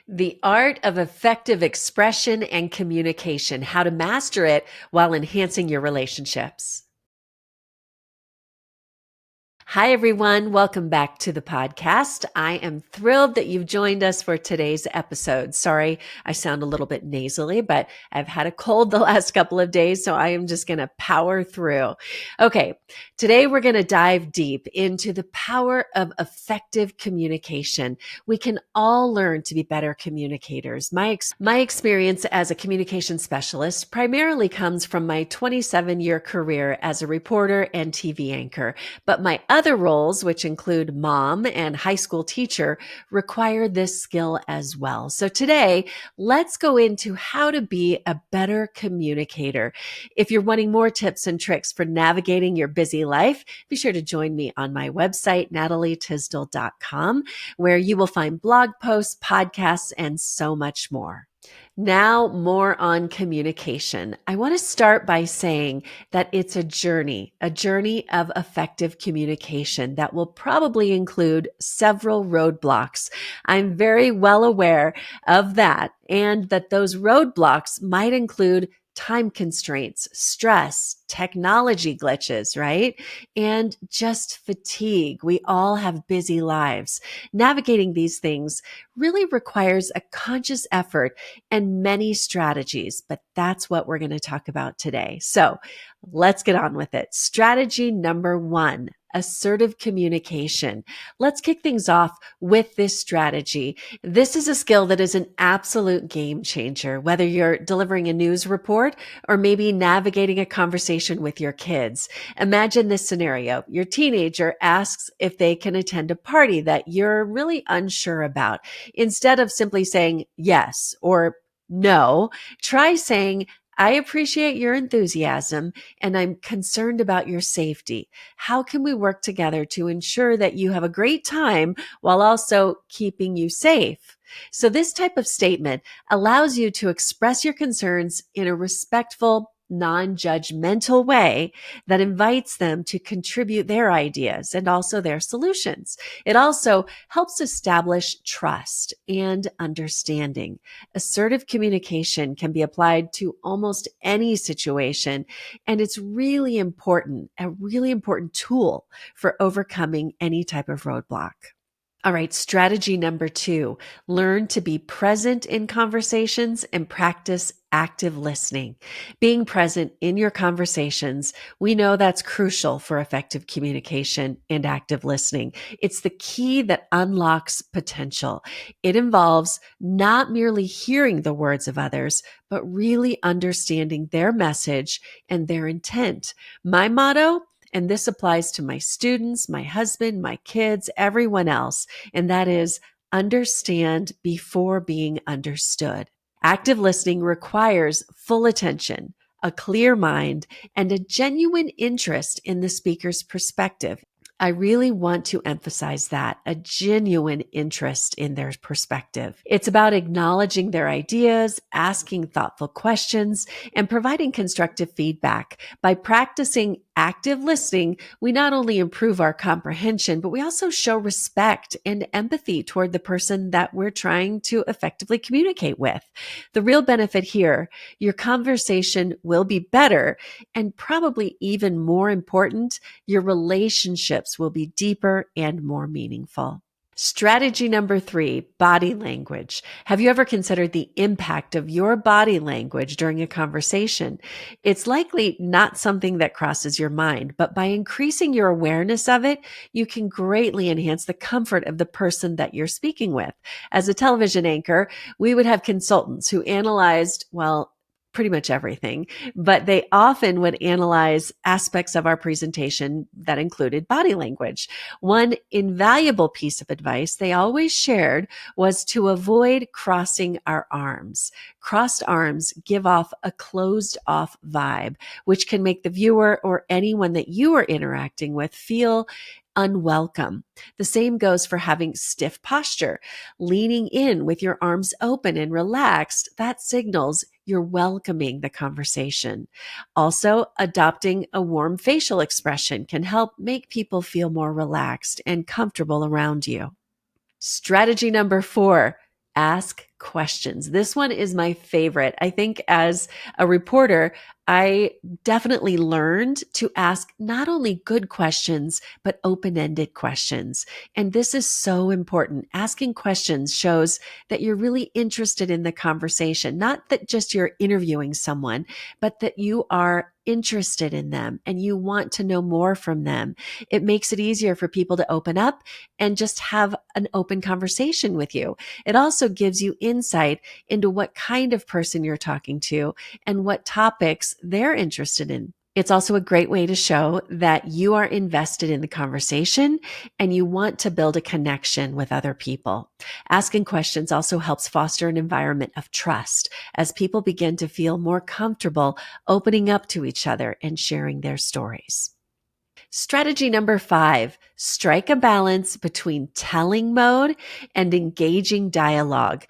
The art of effective expression and communication, how to master it while enhancing your relationships. Hi, everyone. Welcome back to the podcast. I am thrilled that you've joined us for today's episode. Sorry, I sound a little bit nasally, but I've had a cold the last couple of days, so I am just going to power through. Okay, today we're going to dive deep into the power of effective communication. We can all learn to be better communicators. My experience as a communication specialist primarily comes from my 27-year career as a reporter and TV anchor, but my other roles, which include mom and high school teacher, require this skill as well. So today, let's go into how to be a better communicator. If you're wanting more tips and tricks for navigating your busy life, be sure to join me on my website, natalietysdal.com, where you will find blog posts, podcasts, and so much more. Now, more on communication. I want to start by saying that it's a journey of effective communication that will probably include several roadblocks. I'm very well aware of that, and that those roadblocks might include time constraints, stress, technology glitches, right? And just fatigue. We all have busy lives. Navigating these things really requires a conscious effort and many strategies, but that's what we're going to talk about today. So let's get on with it. Strategy number 1, assertive communication. Let's kick things off with this strategy. This is a skill that is an absolute game changer, whether you're delivering a news report or maybe navigating a conversation with your kids. Imagine this scenario. Your teenager asks if they can attend a party that you're really unsure about. Instead of simply saying yes or no, try saying, I appreciate your enthusiasm and I'm concerned about your safety. How can we work together to ensure that you have a great time while also keeping you safe? So this type of statement allows you to express your concerns in a respectful, non-judgmental way that invites them to contribute their ideas and also their solutions. It also helps establish trust and understanding. Assertive communication can be applied to almost any situation, and it's really important, a really important tool for overcoming any type of roadblock. All right, strategy number 2, learn to be present in conversations and practice active listening. Being present in your conversations, we know that's crucial for effective communication and active listening. It's the key that unlocks potential. It involves not merely hearing the words of others, but really understanding their message and their intent. My motto, and this applies to my students, my husband, my kids, everyone else, and that is understand before being understood. Active listening requires full attention, a clear mind, and a genuine interest in the speaker's perspective. I really want to emphasize that, a genuine interest in their perspective. It's about acknowledging their ideas, asking thoughtful questions, and providing constructive feedback. By practicing active listening, we not only improve our comprehension, but we also show respect and empathy toward the person that we're trying to effectively communicate with. The real benefit here, your conversation will be better, and probably even more important, your relationships will be deeper and more meaningful. Strategy number 3, body language. Have you ever considered the impact of your body language during a conversation? It's likely not something that crosses your mind, but by increasing your awareness of it, you can greatly enhance the comfort of the person that you're speaking with. As a television anchor, we would have consultants who analyzed, pretty much everything, but they often would analyze aspects of our presentation that included body language. One invaluable piece of advice they always shared was to avoid crossing our arms. Crossed arms give off a closed off vibe, which can make the viewer or anyone that you are interacting with feel unwelcome. The same goes for having stiff posture. Leaning in with your arms open and relaxed, that signals you're welcoming the conversation. Also, adopting a warm facial expression can help make people feel more relaxed and comfortable around you. Strategy number 4, ask questions. This one is my favorite. I think as a reporter, I definitely learned to ask not only good questions, but open-ended questions. And this is so important. Asking questions shows that you're really interested in the conversation, not that just you're interviewing someone, but that you are interested in them and you want to know more from them. It makes it easier for people to open up and just have an open conversation with you. It also gives you insight into what kind of person you're talking to and what topics they're interested in. It's also a great way to show that you are invested in the conversation and you want to build a connection with other people. Asking questions also helps foster an environment of trust as people begin to feel more comfortable opening up to each other and sharing their stories. Strategy number 5, strike a balance between telling mode and engaging dialogue.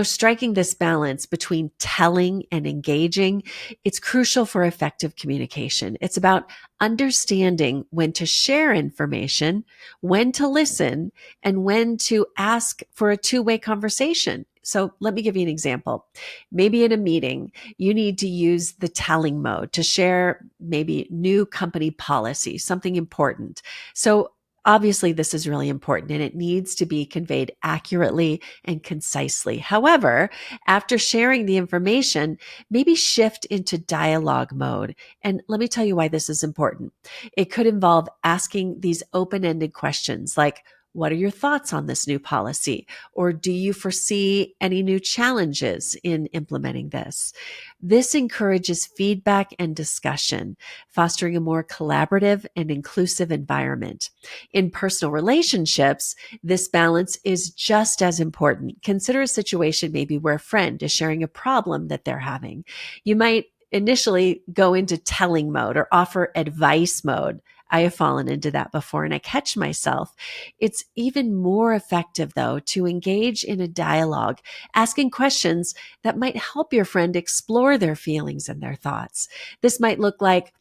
Striking this balance between telling and engaging, it's crucial for effective communication. It's about understanding when to share information, when to listen, and when to ask for a two-way conversation. So let me give you an example. Maybe in a meeting, you need to use the telling mode to share maybe new company policy, something important. So obviously this is really important and it needs to be conveyed accurately and concisely. However, after sharing the information, maybe shift into dialogue mode. And let me tell you why this is important. It could involve asking these open-ended questions like, what are your thoughts on this new policy? Or do you foresee any new challenges in implementing this? This encourages feedback and discussion, fostering a more collaborative and inclusive environment. In personal relationships, this balance is just as important. Consider a situation maybe where a friend is sharing a problem that they're having. You might initially go into telling mode or offer advice mode. I have fallen into that before and I catch myself. It's even more effective, though, to engage in a dialogue, asking questions that might help your friend explore their feelings and their thoughts. This might look like,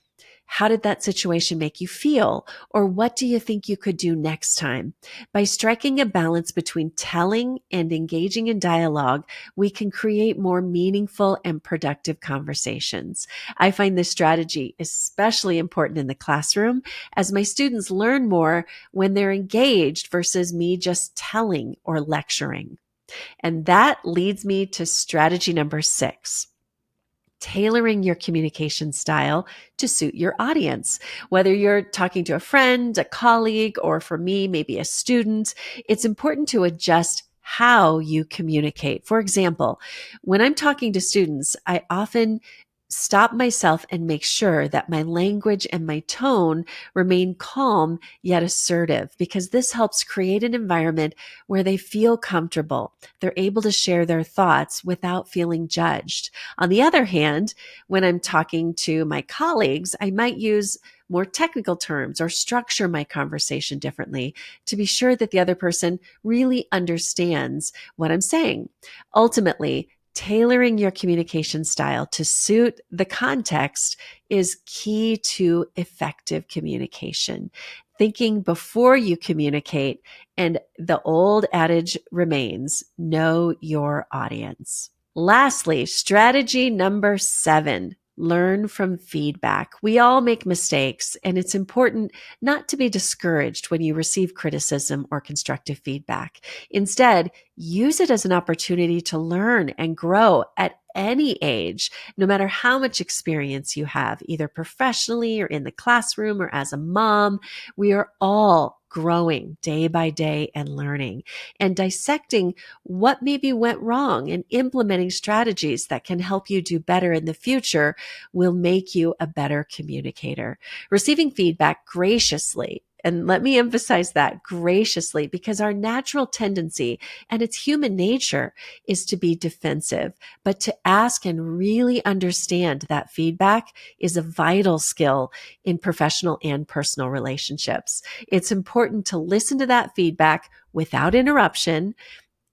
how did that situation make you feel? Or what do you think you could do next time? By striking a balance between telling and engaging in dialogue, we can create more meaningful and productive conversations. I find this strategy especially important in the classroom as my students learn more when they're engaged versus me just telling or lecturing. And that leads me to strategy number 6. Tailoring your communication style to suit your audience. Whether you're talking to a friend, a colleague, or for me, maybe a student, it's important to adjust how you communicate. For example, when I'm talking to students, I often stop myself and make sure that my language and my tone remain calm yet assertive, because this helps create an environment where they feel comfortable. They're able to share their thoughts without feeling judged. On the other hand, when I'm talking to my colleagues, I might use more technical terms or structure my conversation differently to be sure that the other person really understands what I'm saying. Ultimately, tailoring your communication style to suit the context is key to effective communication. Thinking before you communicate, and the old adage remains, know your audience. Lastly, strategy number 7. Learn from feedback. We all make mistakes, and it's important not to be discouraged when you receive criticism or constructive feedback. Instead, use it as an opportunity to learn and grow at any age, no matter how much experience you have, either professionally or in the classroom or as a mom. We are all growing day by day and learning and dissecting what maybe went wrong and implementing strategies that can help you do better in the future will make you a better communicator. Receiving feedback graciously, and let me emphasize that, graciously, because our natural tendency and it's human nature is to be defensive, but to ask and really understand that feedback is a vital skill in professional and personal relationships. It's important to listen to that feedback without interruption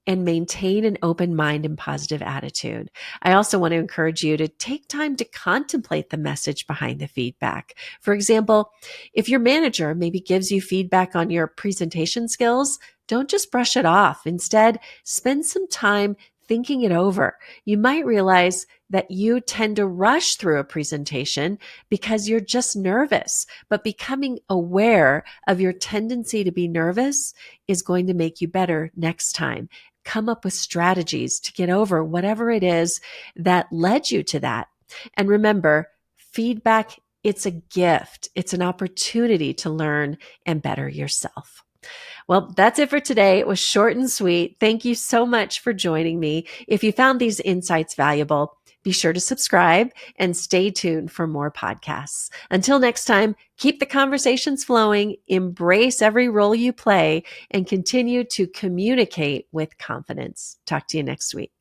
and maintain an open mind and positive attitude. I also want to encourage you to take time to contemplate the message behind the feedback. For example, if your manager maybe gives you feedback on your presentation skills, don't just brush it off. Instead, spend some time thinking it over, you might realize that you tend to rush through a presentation because you're just nervous. But becoming aware of your tendency to be nervous is going to make you better next time. Come up with strategies to get over whatever it is that led you to that. And remember, feedback, it's a gift. It's an opportunity to learn and better yourself. Well, that's it for today. It was short and sweet. Thank you so much for joining me. If you found these insights valuable, be sure to subscribe and stay tuned for more podcasts. Until next time, keep the conversations flowing, embrace every role you play, and continue to communicate with confidence. Talk to you next week.